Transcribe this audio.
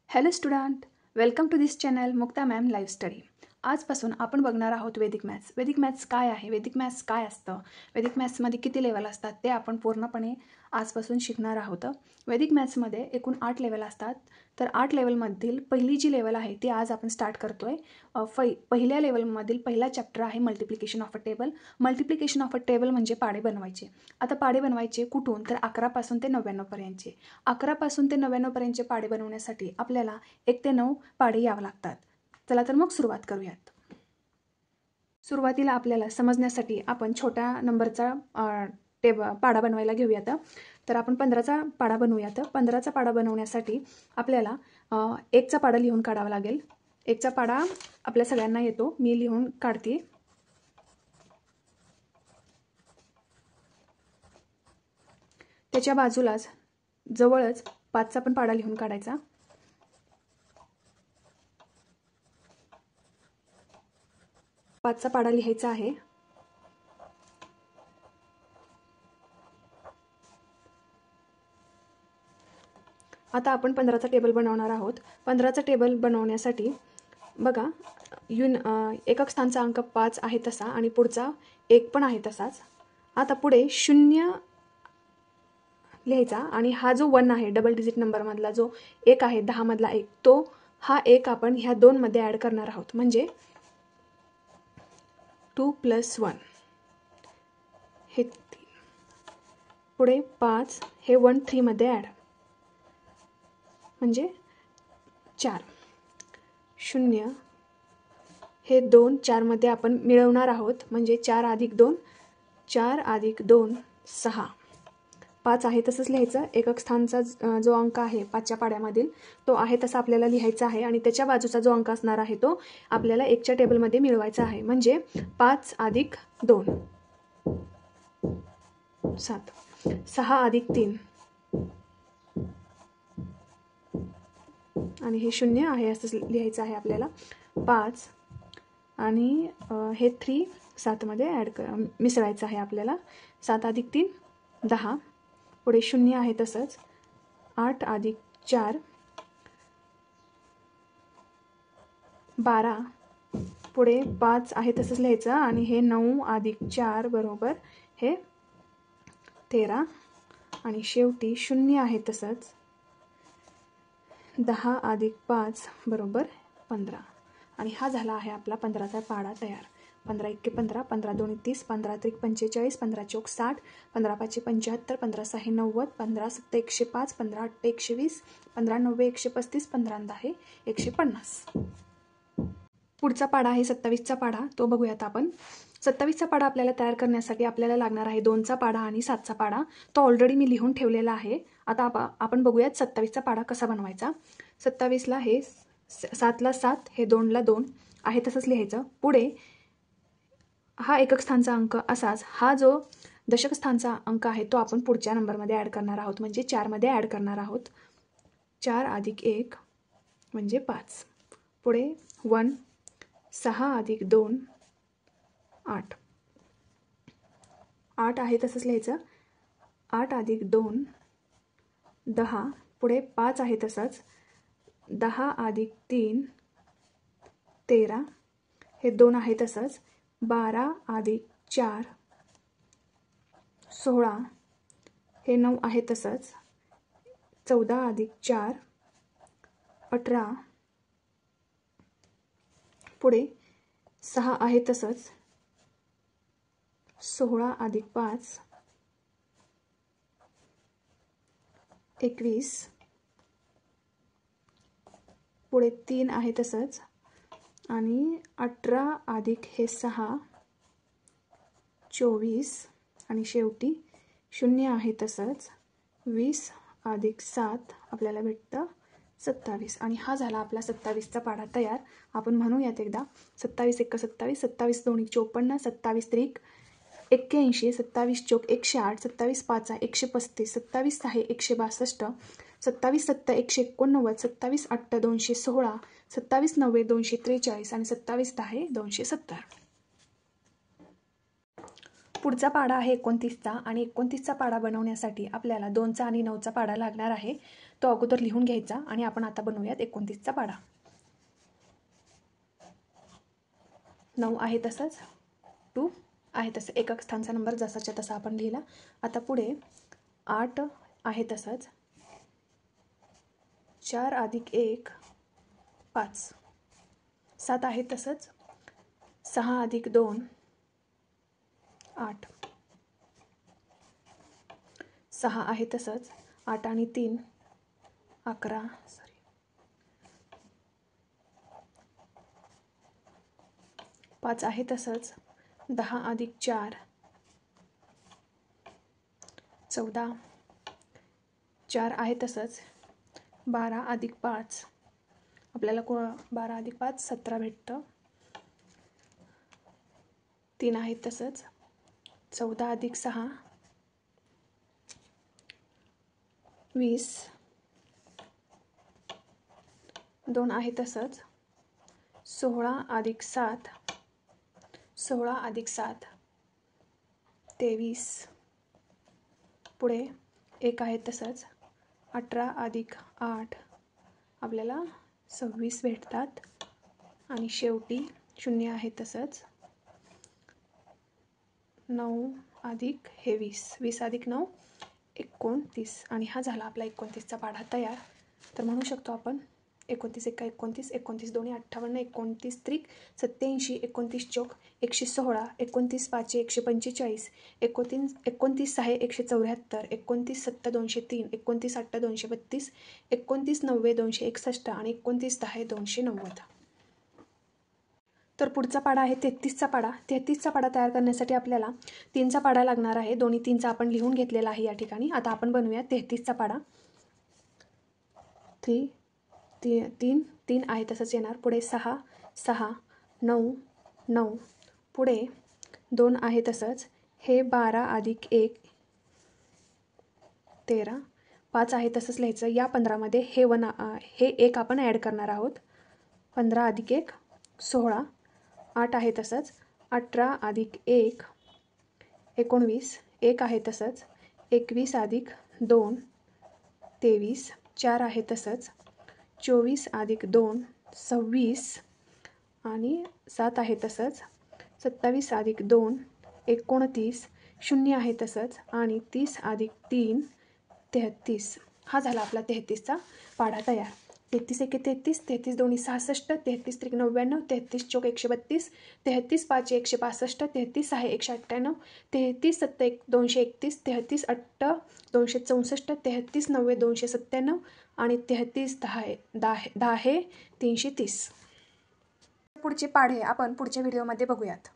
Hello student, welcome to this channel Mukta ma'am live study. आजपासून आपण बघणार आहोत वेदिक मॅथ्स. वेदिक मॅथ्स काय आहे, वेदिक मॅथ्स काय असतं, वेदिक मॅथ्समध्ये किती लेवल असतात ते आपण पूर्णपणे आजपासून शिकणार आहोत. वेदिक मॅथ्समध्ये एकूण 8 लेवल असतात. तर 8 लेवलमधील पहिली जी लेवल आहे ती आज आपण स्टार्ट करतोय. पहिल्या लेवलमधील पहिला चॅप्टर आहे multiplication of a table. Multiplication of a table म्हणजे पाढे बनवायचे. आता पाढे बनवायचे कुठून, तर 11 पासून ते 99 पर्यंतचे. 11 पासून ते 99 पर्यंतचे पाढे बनवण्यासाठी आपल्याला 1 ते 9 पाढे यावं लागतात. चला तर मग सुरुवात करूयात. सुरुवातीला आपल्याला समजण्यासाठी आपण छोट्या नंबरचा पाढा बनवायला घेऊयात. तर आपण 15चा पाढा बनवूयात. 15चा पाढा बनवण्यासाठी आपल्याला 1चा पाढा लिहून काढावा लागेल. 1चा पाढा आपल्या सगळ्यांना येतो, मी लिहून काढते. त्याच्या बाजूलाच जवळच 5चा पण पाढा लिहून काढायचा. 5चा पाढा लिहायचा आहे. आता आपण 15चा टेबल बनवणार आहोत. 15चा टेबल बनवण्यासाठी बघा, एकक स्थानचा अंक 5 आहे तसा आणि पुढचा 1 पण आहे तसाच. आता पुढे 0 लिहायचा आणि हा जो 1 आहे डबल डिजिट नंबरमधला जो 1 आहे, 10 मधला 1, तो हा 1 आपण ह्या 2 मध्ये ॲड करणार आहोत. म्हणजे 2 + 1 हे 3. पुढे 5 हे 1 3 मध्ये ॲड म्हणजे 4. 0 हे 2 4 मध्ये आपण मिळवणार आहोत म्हणजे 4 + 2 4 + 2 6. 5 आहे तसंच लिहायचं. एकक स्थानचा जो अंक आहे 5च्या पाढ्यामधील तो आहे तसा आपल्याला लिहायचा आहे आणि त्याच्या बाजूचा जो अंक असणार आहे तो आपल्याला 1च्या टेबलमध्ये मिळवायचा आहे. म्हणजे 5 + 2 7. 6 + 3 आणि हे 0 आहे असं लिहायचं आहे आपल्याला. 5 आणि हे 3 7 मध्ये मिसळायचं आहे आपल्याला. 7 + 3 10. पुढे 0 आहे तसंच. 8 + 4 12. पुढे 5 आहे तसंच लिहायचं आणि हे 9 + 4 बरोबर हे 13 आणि शेवटी 0 आहे तसंच. 10 + 5 बरोबर 15. आणि हा झाला आहे आपला 15चा पाढा तयार. 15 × 1 = 15, 15 × 2 = 30, 15 × 3 = 45, 15 × 4 = 60, 15 × 5 = 75, 15 × 6 = 90, 15 × 7 = 105, 15 × 8 = 120, 15 × 9 = 135, 15 × 10 = 150. पुढचा पाढा आहे 27चा पाढा, तो बघूयात आपण. 27चा पाढा आपल्याला तयार करण्यासाठी आपल्याला लागणार आहे 2चा पाढा आणि 7चा पाढा. तो ऑलरेडी मी लिहून ठेवलेला आहे. आता आपण बघूयात 27चा पाढा कसा बनवायचा. 27ला हे 7ला 7 हे 2ला 2 आहे तसंच लिहायचं. पुढे हा एकक स्थानचा अंक असाच हा जो दशक स्थानचा अंक आहे तो आपण पुढच्या नंबरमध्ये ॲड करणार आहोत म्हणजे 4 मध्ये ॲड करणार आहोत. 4 + 1 म्हणजे 5. पुढे 1 6 + 2 8. 8 आहे तसंच लिहायचं. 8 + 2 10. पुढे 5 आहे तसंच. 10 + 3 13. हे 2 आहे तसंच. 12 + 4 16. हे 9 आहे तसंच. 14 + 4 18. पुढे 6 आहे तसंच. 16 + 5 21. पुढे 3 आहे तसंच आणि 18 + हे 6 24 आणि शेवटी 0 आहे तसंच. 20 + 7 आपल्याला भेटतं 27. आणि हा झाला आपला 27चा पाढा तयार. आपण म्हणूयात एकदा. 27 × 1 = 27, 27 × 2 = 54, 27 × 3 = 81, 27 × 4 = 108, 27 × 5 = 135, 27 × 6 = 162, 27 × 7 = 189, 27 × 8 = 216, 27 × 9 = 243 आणि 27 × 10 = 270. पुढचा पाढा आहे 29चा आणि 29चा पाढा बनवण्यासाठी आपल्याला 2चा आणि 9चा पाढा लागणार आहे. तो अगोदर लिहून घ्यायचा आणि आपण आता बनवूयात 29चा पाढा. 9 आहे तसंच, 2 आहे तसं, एकक स्थानचा नंबर जसाच्या तसा आपण लिहिला. आता पुढे 8 आहे तसंच, 4 + 1 5, 7 आहे तसंच, 6 + 2 8, 6 आहे तसंच, 8 आणि 3 11, 5 आहे तसंच, 10 + 4 14, 4 आहे तसंच, 12 + 5 आपल्याला 12 + 5 17 भेटतं. 3 आहे तसंच, 14 + 6 20, 2 आहे तसंच, 16 + 7 23, पुढे 1 आहे तसंच, 18 + 8 आपल्याला 26 भेटतात. आणि शेवटी 0 आहे तसंच, 9 + 20, 20 + 9 29. आणि हा झाला आपला 29चा पाढा तयार. तर म्हणू शकतो आपण 29 × 1 29, 29 × 2 58, 29 × 3 87, 29 × 4 116, 29 × 5 145, 29 × 6 174, 29 × 7 203, 29 × 8 232, 29 × 9 261 आणि 29 × 10 290. तर पुढचा पाढा आहे 33चा पाढा. 33चा पाढा तयार करण्यासाठी आपल्याला 3चा पाढा लागणार आहे. दोन्ही 3चा आपण लिहून घेतलेला आहे या ठिकाणी. आता आपण बनवूया 33चा पाढा. 3 आहे तसंच येणार. पुढे 6 6 9 9, पुढे 2 आहे तसंच, हे 12 + 1 13, 5 आहे तसंच लिहायचं. या 15मध्ये हे 1 आपण ॲड करणार आहोत. 15 + 1 16, 8 आहे तसंच, 18 + 1 19, 1 आहे तसंच, 21 + 2 23, 4 आहे तसंच, 24 + 2 26 आणि 7 आहे तसंच, 27 + 2 29, 0 आहे तसंच आणि 30 + 3 33. हा झाला आपला 33चा पाढा तयार. 33 × 1 33, 33 × 2 66, 33 × 3 99, 33 × 4 132, 33 × 5 165, 33 × 6 198, 33 × 7 231, 33 × 8 264, 33 × 9 297 आणि 33 × 10 330. पुढचे पाढे आपण पुढच्या व्हिडिओमध्ये बघूयात.